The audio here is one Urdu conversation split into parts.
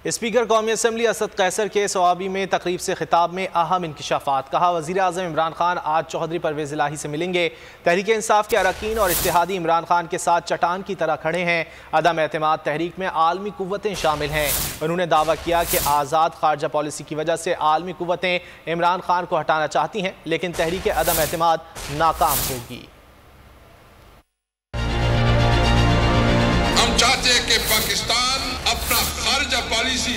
اسپیکر قومی اسمبلی اسد قیصر کے صوابی میں تقریب سے خطاب میں اہم انکشافات۔ کہا وزیر اعظم عمران خان آج چودھری پرویز الہی سے ملیں گے۔ تحریک انصاف کے اراکین اور اتحادی عمران خان کے ساتھ چٹان کی طرح کھڑے ہیں۔ عدم اعتماد تحریک میں عالمی قوتیں شامل ہیں۔ انہوں نے دعویٰ کیا کہ آزاد خارجہ پالیسی کی وجہ سے عالمی قوتیں عمران خان کو ہٹانا چاہتی ہیں، لیکن تحریک عدم اعتماد ناکام ہوگی۔ ہم چاہتے ہیں کہ پاکستان اپنا خارجہ پالیسی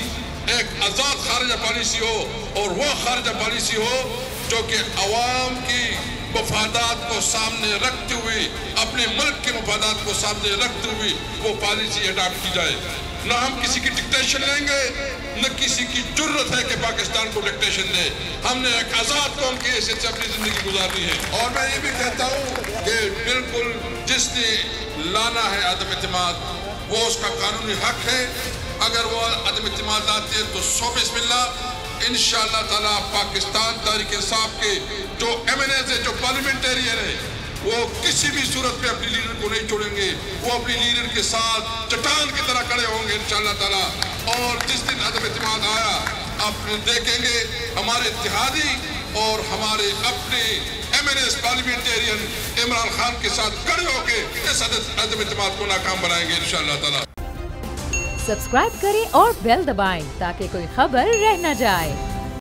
ایک آزاد خارجہ پالیسی ہو، اور وہ خارجہ پالیسی ہو جو کہ عوام کی مفادات کو سامنے رکھتے ہوئے، اپنے ملک کے مفادات کو سامنے رکھتے ہوئے وہ پالیسی اڈاپٹ کی جائے۔ نہ ہم کسی کی ڈکٹیشن لیں گے، نہ کسی کی جرت ہے کہ پاکستان کو ڈکٹیشن دے۔ ہم نے ایک آزاد قوم کی حیثیت سے اپنی زندگی گزارنی ہے، اور میں یہ بھی کہتا ہوں کہ بالکل جس نے لانا ہے عدم اعتماد، وہ اس کا قانونی حق ہے۔ اگر وہ عدم اعتماد لاتے ہیں تو بسم اللہ، انشاءاللہ تعالیٰ پاکستان تحریک انصاف کے جو ایم این ایز ہیں، جو پارلیمنٹیرین ہیں، وہ کسی بھی صورت میں اپنی لیڈر کو نہیں چھوڑیں گے۔ وہ اپنی لیڈر کے ساتھ چٹان کی طرح کھڑے ہوں گے انشاءاللہ تعالیٰ۔ اور جس دن عدم اعتماد آیا، آپ دیکھیں گے ہمارے اتحادی اور ہمارے اپنے M N As parliamentarian Imran Khan کے ساتھ کھڑے ہو کے اس عدم اعتماد کو ناکام بنائیں گے انشاءاللہ تعالیٰ۔ سبسکرائب کریں اور بیل دبائیں تاکہ کوئی خبر رہ نہ جائے۔